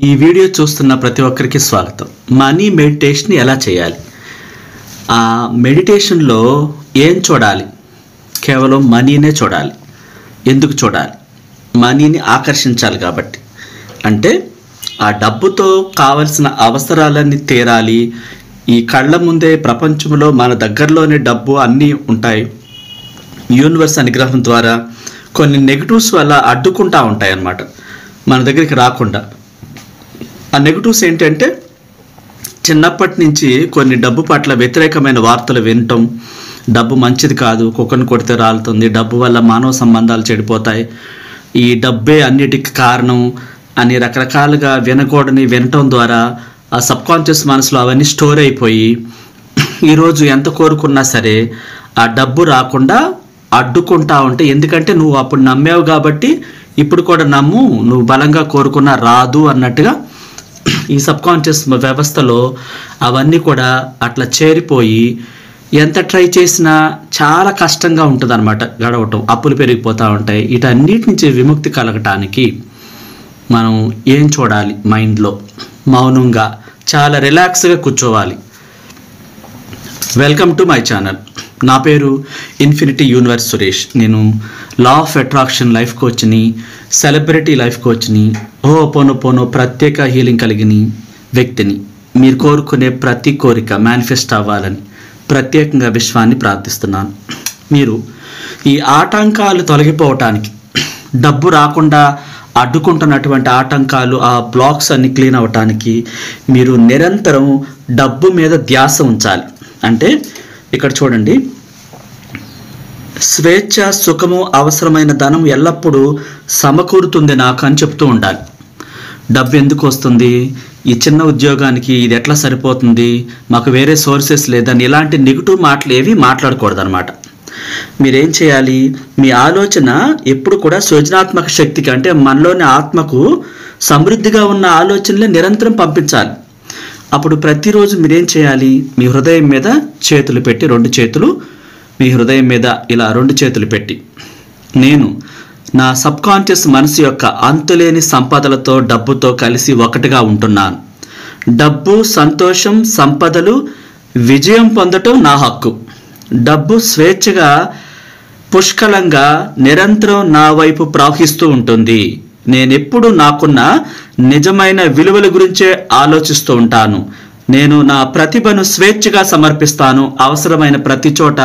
ఈ వీడియో చూస్తున్న ప్రతి ఒక్కరికి స్వాగతం. మనీ మెడిటేషన్ ఎలా చేయాలి? ఆ మెడిటేషన్లో ఏం చూడాలి? కేవలం మనీనే చూడాలి. ఎందుకు చూడాలి? మనీని ఆకర్షించాలి కాబట్టి. అంటే ఆ డబ్బుతో కావలసిన అవసరాలన్నీ తీరాలి. ఈ కళ్ళ ముందే ప్రపంచంలో మన దగ్గరలోనే డబ్బు అన్నీ ఉంటాయి. యూనివర్స్ అనుగ్రహం ద్వారా కొన్ని నెగిటివ్స్ వల్ల అడ్డుకుంటూ ఉంటాయి అన్నమాట, మన దగ్గరికి రాకుండా. ఆ నెగిటివ్స్ ఏంటంటే చిన్నప్పటి నుంచి కొన్ని డబ్బు పట్ల వ్యతిరేకమైన వార్తలు వినటం, డబ్బు మంచిది కాదు, కుక్కను కొడితే రాలుతుంది, డబ్బు వల్ల మానవ సంబంధాలు చెడిపోతాయి, ఈ డబ్బే అన్నిటికీ కారణం అని రకరకాలుగా వినటం ద్వారా ఆ సబ్కాన్షియస్ మనసులో అవన్నీ స్టోర్ అయిపోయి ఈరోజు ఎంత కోరుకున్నా సరే ఆ డబ్బు రాకుండా అడ్డుకుంటా ఉంటే, ఎందుకంటే నువ్వు అప్పుడు నమ్మావు కాబట్టి ఇప్పుడు కూడా నమ్ము, నువ్వు బలంగా కోరుకున్నా రాదు అన్నట్టుగా ఈ సబ్కాన్షియస్ వ్యవస్థలో అవన్నీ కూడా అట్లా చేరిపోయి ఎంత ట్రై చేసినా చాలా కష్టంగా ఉంటుంది అన్నమాట గడవటం. అప్పులు పెరిగిపోతూ ఉంటాయి. వీటన్నిటి నుంచి విముక్తి కలగటానికి మనం ఏం చూడాలి? మైండ్లో మౌనంగా చాలా రిలాక్స్గా కూర్చోవాలి. Welcome to my channel. నా పేరు ఇన్ఫినిటీ యూనివర్స్ సురేష్. నేను లా ఆఫ్ అట్రాక్షన్ లైఫ్ కోచ్ని, సెలబ్రిటీ లైఫ్ కోచ్ని, పోను ప్రత్యేక హీలింగ్ కలిగిన వ్యక్తిని. మీరు కోరుకునే ప్రతి కోరిక మేనిఫెస్ట్ అవ్వాలని ప్రత్యేకంగా విశ్వాన్ని ప్రార్థిస్తున్నాను. మీరు ఈ ఆటంకాలు తొలగిపోవటానికి, డబ్బు రాకుండా అడ్డుకుంటున్నటువంటి ఆటంకాలు, ఆ బ్లాక్స్ అన్ని క్లీన్ అవ్వటానికి మీరు నిరంతరం డబ్బు మీద ధ్యాస ఉంచాలి. అంటే ఇక్కడ చూడండి, స్వేచ్ఛ, సుఖము, అవసరమైన ధనం ఎల్లప్పుడూ సమకూరుతుంది నాకు అని చెప్తూ ఉండాలి. డబ్బు ఎందుకు వస్తుంది? ఈ చిన్న ఉద్యోగానికి ఇది ఎట్లా సరిపోతుంది? మాకు వేరే సోర్సెస్ లేదని ఇలాంటి నెగిటివ్ మాటలు ఏవి మాట్లాడకూడదు అనమాట. మీరేం చేయాలి? మీ ఆలోచన ఎప్పుడు కూడా సృజనాత్మక శక్తికి, అంటే మనలోని ఆత్మకు సమృద్ధిగా ఉన్న ఆలోచనలే నిరంతరం పంపించాలి. అప్పుడు ప్రతిరోజు మీరేం చేయాలి? మీ హృదయం మీద చేతులు పెట్టి, 2 చేతులు మీ హృదయం మీద ఇలా 2 చేతులు పెట్టి, నేను నా సబ్కాన్షియస్ మనసు యొక్క అంతులేని సంపదలతో, డబ్బుతో కలిసి ఒకటిగా ఉంటున్నాను. డబ్బు, సంతోషం, సంపదలు, విజయం పొందటం నా హక్కు. డబ్బు స్వేచ్ఛగా, పుష్కలంగా నిరంతరం నా వైపు ప్రవహిస్తూ ఉంటుంది. నేనెప్పుడు నాకున్న నిజమైన విలువల గురించే ఆలోచిస్తూ ఉంటాను. నేను నా ప్రతిభను స్వేచ్ఛగా సమర్పిస్తాను. అవసరమైన ప్రతి చోట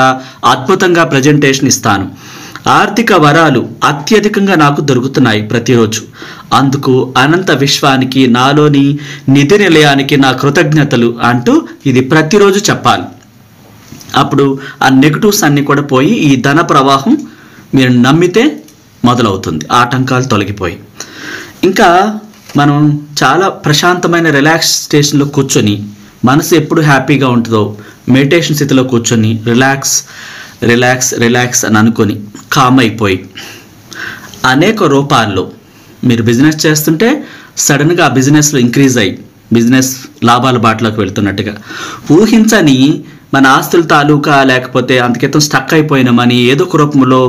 అద్భుతంగా ప్రజెంటేషన్ ఇస్తాను. ఆర్థిక వరాలు అత్యధికంగా నాకు దొరుకుతున్నాయి ప్రతిరోజు. అందుకు అనంత విశ్వానికి, నాలోని నిధి నిలయానికి నా కృతజ్ఞతలు అంటూ ఇది ప్రతిరోజు చెప్పాలి. అప్పుడు ఆ నెగిటివ్స్ అన్నీ కూడా పోయి ఈ ధన ప్రవాహం మీరు నమ్మితే మొదలవుతుంది, ఆటంకాలు తొలగిపోయి. ఇంకా మనం చాలా ప్రశాంతమైన రిలాక్స్ స్టేషన్లో కూర్చొని, మనసు ఎప్పుడు హ్యాపీగా ఉంటుందో మెడిటేషన్ స్థితిలో కూర్చొని రిలాక్స్ రిలాక్స్ రిలాక్స్ అని అనుకొని కామ్ అయిపోయి, అనేక రూపాల్లో మీరు బిజినెస్ చేస్తుంటే సడన్గా ఆ బిజినెస్లో ఇంక్రీజ్ అయ్యి బిజినెస్ లాభాల బాటలోకి వెళ్తున్నట్టుగా, ఊహించని మన ఆస్తుల తాలూకా లేకపోతే అంతకితం స్టక్ అయిపోయిన మనీ ఏదో ఒక రూపంలో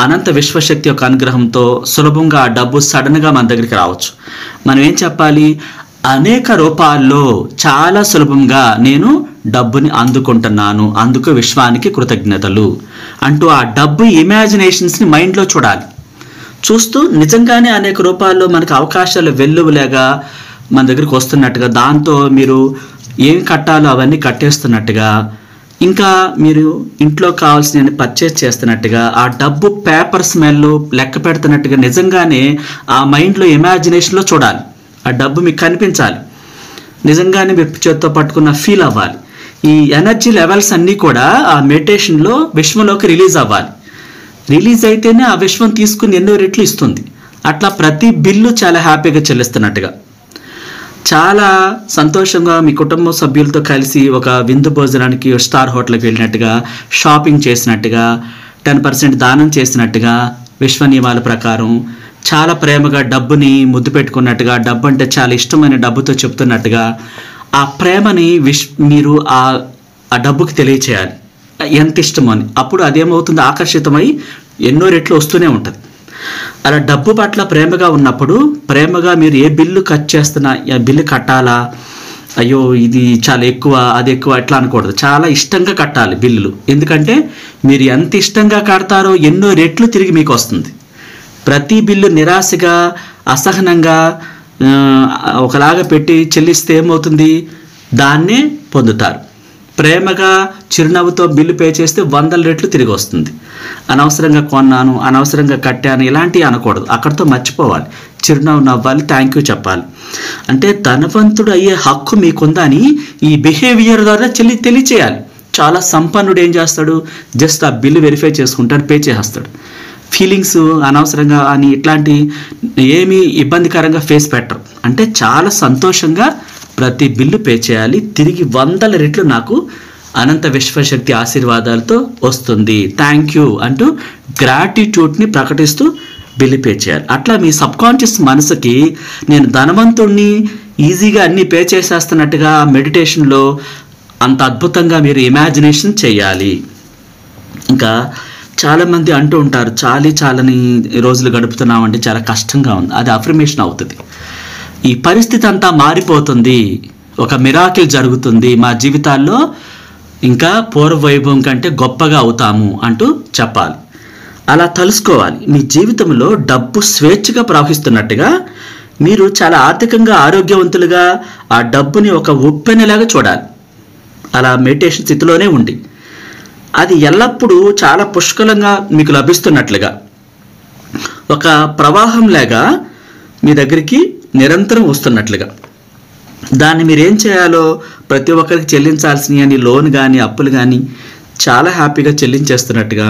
అనంత విశ్వశక్తి యొక్క అనుగ్రహంతో సులభంగా ఆ డబ్బు సడన్గా మన దగ్గరికి రావచ్చు. మనం ఏం చెప్పాలి? అనేక రూపాల్లో చాలా సులభంగా నేను డబ్బుని అందుకుంటున్నాను, అందుకు విశ్వానికి కృతజ్ఞతలు అంటూ ఆ డబ్బు ఇమాజినేషన్స్ని మైండ్లో చూడాలి. చూస్తూ నిజంగానే అనేక రూపాల్లో మనకు అవకాశాలు వెల్లువలేగా మన దగ్గరికి వస్తున్నట్టుగా, దాంతో మీరు ఏం కట్టాలో అవన్నీ కట్టేస్తున్నట్టుగా, ఇంకా మీరు ఇంట్లో కావాల్సిన పర్చేస్ చేస్తున్నట్టుగా, ఆ డబ్బు పేపర్ స్మెల్ లెక్క పెడుతున్నట్టుగా నిజంగానే ఆ మైండ్లో ఇమాజినేషన్లో చూడాలి. ఆ డబ్బు మీకు కనిపించాలి, నిజంగానే మీరు చేత్తో పట్టుకున్న ఫీల్ అవ్వాలి. ఈ ఎనర్జీ లెవెల్స్ అన్నీ కూడా ఆ మెడిటేషన్లో విశ్వంలోకి రిలీజ్ అవ్వాలి. రిలీజ్ అయితేనే ఆ విశ్వం తీసుకుని ఎన్నో రెట్లు ఇస్తుంది. అట్లా ప్రతి బిల్లు చాలా హ్యాపీగా చెల్లిస్తున్నట్టుగా, చాలా సంతోషంగా మీ కుటుంబ సభ్యులతో కలిసి ఒక విందు భోజనానికి స్టార్ హోటల్కి వెళ్ళినట్టుగా, షాపింగ్ చేసినట్టుగా, 10% దానం చేసినట్టుగా, విశ్వ నియమాల ప్రకారం చాలా ప్రేమగా డబ్బుని ముద్దు పెట్టుకున్నట్టుగా, డబ్బు అంటే చాలా ఇష్టమైన డబ్బుతో చెప్తున్నట్టుగా, ఆ ప్రేమని మీరు ఆ డబ్బుకి తెలియచేయాలి ఎంత ఇష్టమో అని. అప్పుడు అదేమవుతుంది? ఆకర్షితమై ఎన్నో రెట్లు వస్తూనే ఉంటుంది. అలా డబ్బు పట్ల ప్రేమగా ఉన్నప్పుడు, ప్రేమగా మీరు ఏ బిల్లు కట్ చేస్తున్నా, బిల్లు కట్టాలా, అయ్యో ఇది చాలా ఎక్కువ, అది ఎక్కువ, ఎట్లా అనకూడదు. చాలా ఇష్టంగా కట్టాలి బిల్లులు. ఎందుకంటే మీరు ఎంత ఇష్టంగా కడతారో ఎన్నో రెట్లు తిరిగి మీకు వస్తుంది. ప్రతి బిల్లు నిరాశగా, అసహనంగా ఒకలాగా పెట్టి చెల్లిస్తే ఏమవుతుంది? దాన్నే పొందుతారు. ప్రేమగా చిరునవ్వుతో బిల్లు పే చేస్తే 100 రెట్లు తిరిగి వస్తుంది. అనవసరంగా కొన్నాను, అనవసరంగా కట్టాను, ఇలాంటివి అనకూడదు. అక్కడితో మర్చిపోవాలి. చిరునవ్వు నవ్వాలి, థ్యాంక్ యూ చెప్పాలి. అంటే ధనవంతుడు అయ్యే హక్కు మీకుందని ఈ బిహేవియర్ ద్వారా తెలియచేయాలి. చాలా సంపన్నుడు ఏం చేస్తాడు? జస్ట్ ఆ బిల్లు వెరిఫై చేసుకుంటాడు, పే చేసేస్తాడు. ఫీలింగ్స్ అనవసరంగా అని ఇట్లాంటి ఏమీ ఇబ్బందికరంగా ఫేస్ పెట్టరు. అంటే చాలా సంతోషంగా ప్రతి బిల్లు పే చేయాలి. తిరిగి 100 రెట్లు నాకు అనంత విశ్వశక్తి ఆశీర్వాదాలతో వస్తుంది, థ్యాంక్ యూ అంటూ గ్రాటిట్యూడ్ని ప్రకటిస్తూ బిల్లు పే చేయాలి. అట్లా మీ సబ్కాన్షియస్ మనసుకి నేను ధనవంతుడిని, ఈజీగా అన్నీ పే చేసేస్తున్నట్టుగా మెడిటేషన్లో అంత అద్భుతంగా మీరు ఇమాజినేషన్ చేయాలి. ఇంకా చాలామంది అంటూ ఉంటారు, చాలని రోజులు గడుపుతున్నామంటే చాలా కష్టంగా ఉంది. అది అఫర్మేషన్ అవుతుంది. ఈ పరిస్థితి అంతా మారిపోతుంది, ఒక మిరాకిల్ జరుగుతుంది, మా జీవితాల్లో ఇంకా పూర్వ వైభవం కంటే గొప్పగా అవుతాము అంటూ చెప్పాలి. అలా తలుసుకోవాలి. మీ జీవితంలో డబ్బు స్వేచ్ఛగా ప్రవహిస్తున్నట్టుగా, మీరు చాలా ఆర్థికంగా ఆరోగ్యవంతులుగా ఆ డబ్బుని ఒక ఉప్పెనలాగా చూడాలి. అలా మెడిటేషన్ స్థితిలోనే ఉండి అది ఎల్లప్పుడూ చాలా పుష్కలంగా మీకు లభిస్తున్నట్లుగా, ఒక ప్రవాహంలాగా మీ దగ్గరికి నిరంతరం వస్తున్నట్లుగా, దాన్ని మీరు ఏం చేయాలో ప్రతి ఒక్కరికి చెల్లించాల్సినవి లోన్ కానీ అప్పులు కానీ చాలా హ్యాపీగా చెల్లించేస్తున్నట్టుగా,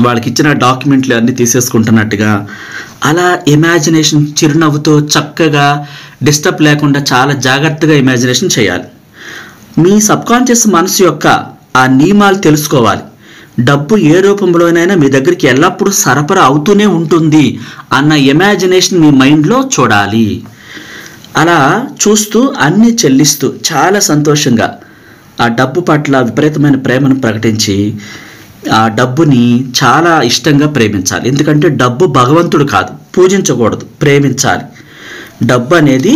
వాళ్ళకి ఇచ్చిన డాక్యుమెంట్లు అన్నీ తీసేసుకుంటున్నట్టుగా, అలా ఇమాజినేషన్ చిరునవ్వుతో చక్కగా డిస్టర్బ్ లేకుండా చాలా జాగ్రత్తగా ఇమాజినేషన్ చేయాలి. మీ సబ్కాన్షియస్ మనసు యొక్క ఆ నియమాలు తెలుసుకోవాలి. డబ్బు ఏ రూపంలోనైనా మీ దగ్గరికి ఎల్లప్పుడూ సరఫరా అవుతూనే ఉంటుంది అన్న ఇమాజినేషన్ మీ మైండ్లో చూడాలి. అలా చూస్తూ అన్నీ చెల్లిస్తూ చాలా సంతోషంగా ఆ డబ్బు పట్ల విపరీతమైన ప్రేమను ప్రకటించి ఆ డబ్బుని చాలా ఇష్టంగా ప్రేమించాలి. ఎందుకంటే డబ్బు భగవంతుడు కాదు, పూజించకూడదు, ప్రేమించాలి. డబ్బు అనేది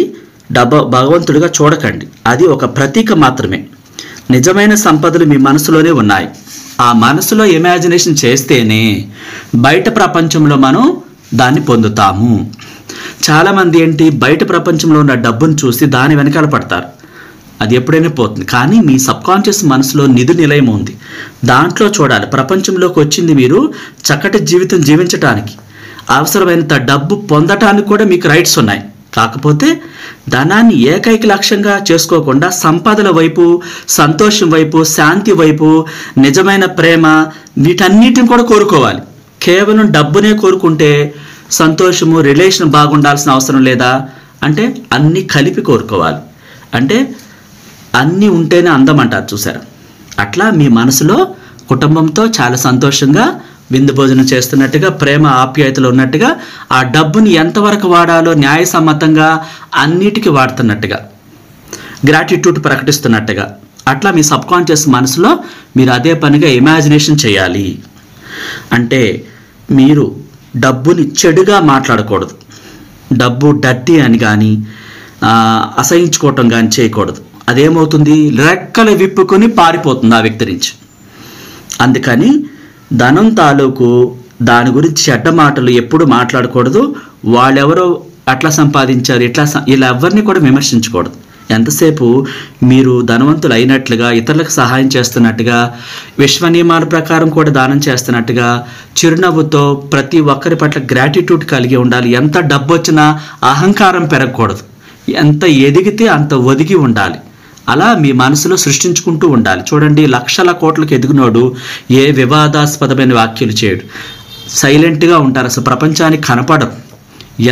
భగవంతుడిగా చూడకండి, అది ఒక ప్రతీక మాత్రమే. నిజమైన సంపదలు మీ మనసులోనే ఉన్నాయి. ఆ మనసులో ఇమాజినేషన్ చేస్తేనే బయట ప్రపంచంలో మనం దాన్ని పొందుతాము. చాలామంది ఏంటి, బయట ప్రపంచంలో ఉన్న డబ్బును చూసి దాని వెనకాల పడతారు, అది ఎప్పుడైనా పోతుంది. కానీ మీ సబ్కాన్షియస్ మనసులో నిధి నిలయం ఉంది, దాంట్లో చూడాలి. ప్రపంచంలోకి వచ్చింది మీరు చక్కటి జీవితం జీవించటానికి, అవసరమైనంత డబ్బు పొందటానికి కూడా మీకు రైట్స్ ఉన్నాయి. కాకపోతే ధనాన్ని ఏకైక లక్ష్యంగా చేసుకోకుండా సంపదల వైపు, సంతోషం వైపు, శాంతి వైపు, నిజమైన ప్రేమ, వీటన్నిటిని కూడా కోరుకోవాలి. కేవలం డబ్బునే కోరుకుంటే సంతోషము, రిలేషన్ బాగుండాల్సిన అవసరం లేదా? అంటే అన్నీ కలిపి కోరుకోవాలి. అంటే అన్నీ ఉంటేనే అందం అంటారు చూసారు. అట్లా మీ మనసులో కుటుంబంతో చాలా సంతోషంగా విందు భోజనం చేస్తున్నట్టుగా, ప్రేమ ఆప్యాయతలు ఉన్నట్టుగా, ఆ డబ్బుని ఎంతవరకు వాడాలో న్యాయసమ్మతంగా అన్నిటికీ వాడుతున్నట్టుగా, గ్రాటిట్యూడ్ ప్రకటిస్తున్నట్టుగా, అట్లా మీ సబ్కాన్షియస్ మనసులో మీరు అదే పనిగా ఇమాజినేషన్ చేయాలి. అంటే మీరు డబ్బుని చెడుగా మాట్లాడకూడదు, డబ్బు డర్టీ అని కానీ అసహించుకోవటం కానీ చేయకూడదు. అదేమవుతుంది, రెక్కలు విప్పుకొని పారిపోతుంది ఆ వ్యక్తి నుంచి. అందుకని ధనం తాలూకు దాని గురించి చెడ్డ మాటలు ఎప్పుడు మాట్లాడకూడదు. వాళ్ళెవరో అట్లా సంపాదించారు, ఇలా ఎవరిని కూడా విమర్శించకూడదు. ఎంతసేపు మీరు ధనవంతులు అయినట్లుగా, ఇతరులకు సహాయం చేస్తున్నట్టుగా, విశ్వ నియమాల ప్రకారం కూడా దానం చేస్తున్నట్టుగా, చిరునవ్వుతో ప్రతి ఒక్కరి పట్ల గ్రాటిట్యూడ్ కలిగి ఉండాలి. ఎంత డబ్బు వచ్చినా అహంకారం పెరగకూడదు, ఎంత ఎదిగితే అంత ఒదిగి ఉండాలి. అలా మీ మనసులో సృష్టించుకుంటూ ఉండాలి. చూడండి, లక్షల కోట్లకు ఎదిగినోడు ఏ వివాదాస్పదమైన వ్యాఖ్యలు చేయడు, సైలెంట్గా ఉంటారు, అసలు ప్రపంచానికి కనపడరు.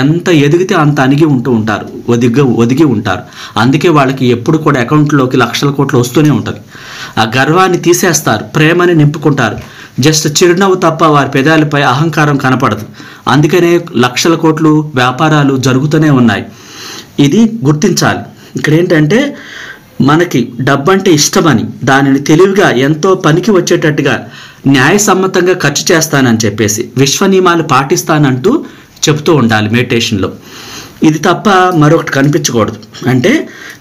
ఎంత ఎదిగితే అంత అణిగి ఉంటూ ఉంటారు, ఒదిగి ఉంటారు. అందుకే వాళ్ళకి ఎప్పుడు కూడా అకౌంట్లోకి లక్షల కోట్లు వస్తూనే ఉంటుంది. ఆ గర్వాన్ని తీసేస్తారు, ప్రేమని నింపుకుంటారు. జస్ట్ చిరునవ్వు తప్ప వారి పెదాలపై అహంకారం కనపడదు. అందుకనే లక్షల కోట్లు వ్యాపారాలు జరుగుతూనే ఉన్నాయి. ఇది గుర్తించాలి. ఇక్కడ ఏంటంటే మనకి డబ్బు అంటే ఇష్టమని దానిని తెలివిగా ఎంతో పనికి వచ్చేటట్టుగా న్యాయసమ్మతంగా ఖర్చు చేస్తానని చెప్పేసి విశ్వ నియమాలు పాటిస్తానంటూ చెప్తూ ఉండాలి మెడిటేషన్లో. ఇది తప్ప మరొకటి కనిపించకూడదు. అంటే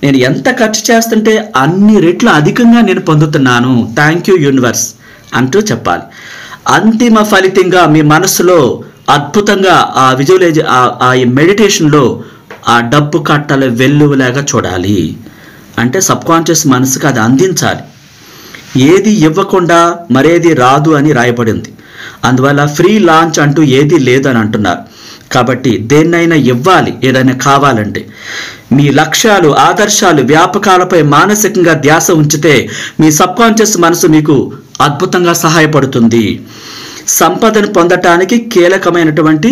నేను ఎంత ఖర్చు చేస్తుంటే అన్ని రెట్లు అధికంగా నేను పొందుతున్నాను, థ్యాంక్ యూ యూనివర్స్ అంటూ చెప్పాలి. అంతిమ ఫలితంగా మీ మనసులో అద్భుతంగా ఆ విజువలైజ్ ఆ మెడిటేషన్లో ఆ డబ్బు కట్టలు వెల్లువలాగా చూడాలి. అంటే సబ్కాన్షియస్ మనసుకు అది అందించాలి. ఏది ఇవ్వకుండా మరేది రాదు అని రాయబడింది. అందువల్ల ఫ్రీ లాంచ్ అంటూ ఏది లేదని అంటున్నారు. కాబట్టి దేన్నైనా ఇవ్వాలి, ఏదైనా కావాలంటే. మీ లక్ష్యాలు, ఆదర్శాలు, వ్యాపకాలపై మానసికంగా ధ్యాస ఉంచితే మీ సబ్కాన్షియస్ మనసు మీకు అద్భుతంగా సహాయపడుతుంది. సంపదను పొందటానికి కీలకమైనటువంటి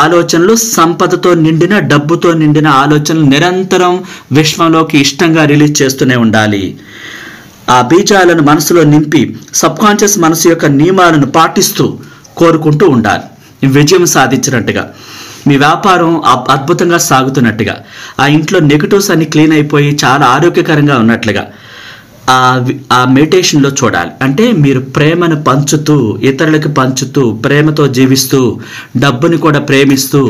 ఆలోచనలు, సంపదతో నిండిన, డబ్బుతో నిండిన ఆలోచనలు నిరంతరం విశ్వంలోకి ఇష్టంగా రిలీజ్ చేస్తూనే ఉండాలి. ఆ బీజాలను మనసులో నింపి సబ్కాన్షియస్ మనసు యొక్క నియమాలను పాటిస్తూ కోరుకుంటూ ఉండాలి. విజయం సాధించినట్టుగా, మీ వ్యాపారం అద్భుతంగా సాగుతున్నట్టుగా, ఆ ఇంట్లో నెగటివ్స్ అన్ని క్లీన్ అయిపోయి చాలా ఆరోగ్యకరంగా ఉన్నట్లుగా ఆ మెడిటేషన్లో చూడాలి. అంటే మీరు ప్రేమను పంచుతూ, ఇతరులకు పంచుతూ, ప్రేమతో జీవిస్తూ, డబ్బుని కూడా ప్రేమిస్తూ,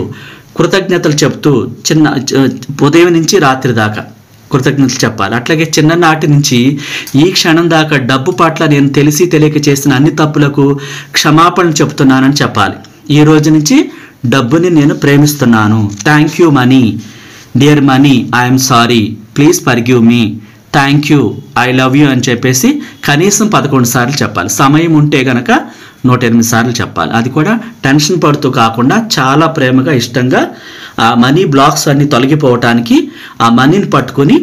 కృతజ్ఞతలు చెప్తూ, ఉదయం నుంచి రాత్రి దాకా కృతజ్ఞతలు చెప్పాలి. అట్లాగే చిన్ననాటి నుంచి ఈ క్షణం దాకా డబ్బు పట్ల నేను తెలిసి తెలియక చేసిన అన్ని తప్పులకు క్షమాపణ చెప్తున్నానని చెప్పాలి. ఈ రోజు నుంచి డబ్బుని నేను ప్రేమిస్తున్నాను, thank you money, dear money, I'm sorry, please forgive me, thank you, I love you అని చెప్పేసి కనీసం 11 సార్లు చెప్పాలి. సమయం ఉంటే గనక 108 సార్లు చెప్పాలి. అది కూడా టెన్షన్ పడుతూ కాకుండా చాలా ప్రేమగా, ఇష్టంగా. ఆ మనీ బ్లాక్స్ అన్ని తొలగిపోవటానికి ఆ మనీని పట్టుకుని,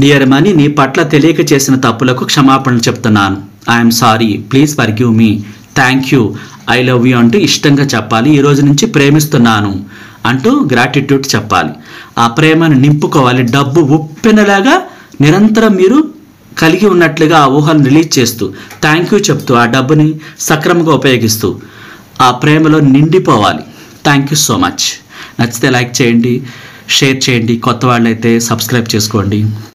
డియర్ మనీ, నీ పట్ల తెలియక చేసిన తప్పులకు క్షమాపణలు చెప్తున్నాను, I'm sorry, please forgive me, thank you, I love you అంటూ ఇష్టంగా చెప్పాలి. ఈ రోజు నుంచి ప్రేమిస్తున్నాను అంటూ గ్రాటిట్యూడ్ చెప్పాలి. ఆ ప్రేమను నింపుకోవాలి. డబ్బు ఉప్పెనలాగా నిరంతరం మీరు కలిగి ఉన్నట్లుగా ఆ ఊహను రిలీజ్ చేస్తూ, థ్యాంక్ యూ చెప్తూ, ఆ డబ్బుని సక్రమంగా ఉపయోగిస్తూ ఆ ప్రేమలో నిండిపోవాలి. Thank you so much. నచ్చితే లైక్ చేయండి, షేర్ చేయండి. కొత్త వాళ్ళైతే సబ్స్క్రైబ్ చేసుకోండి.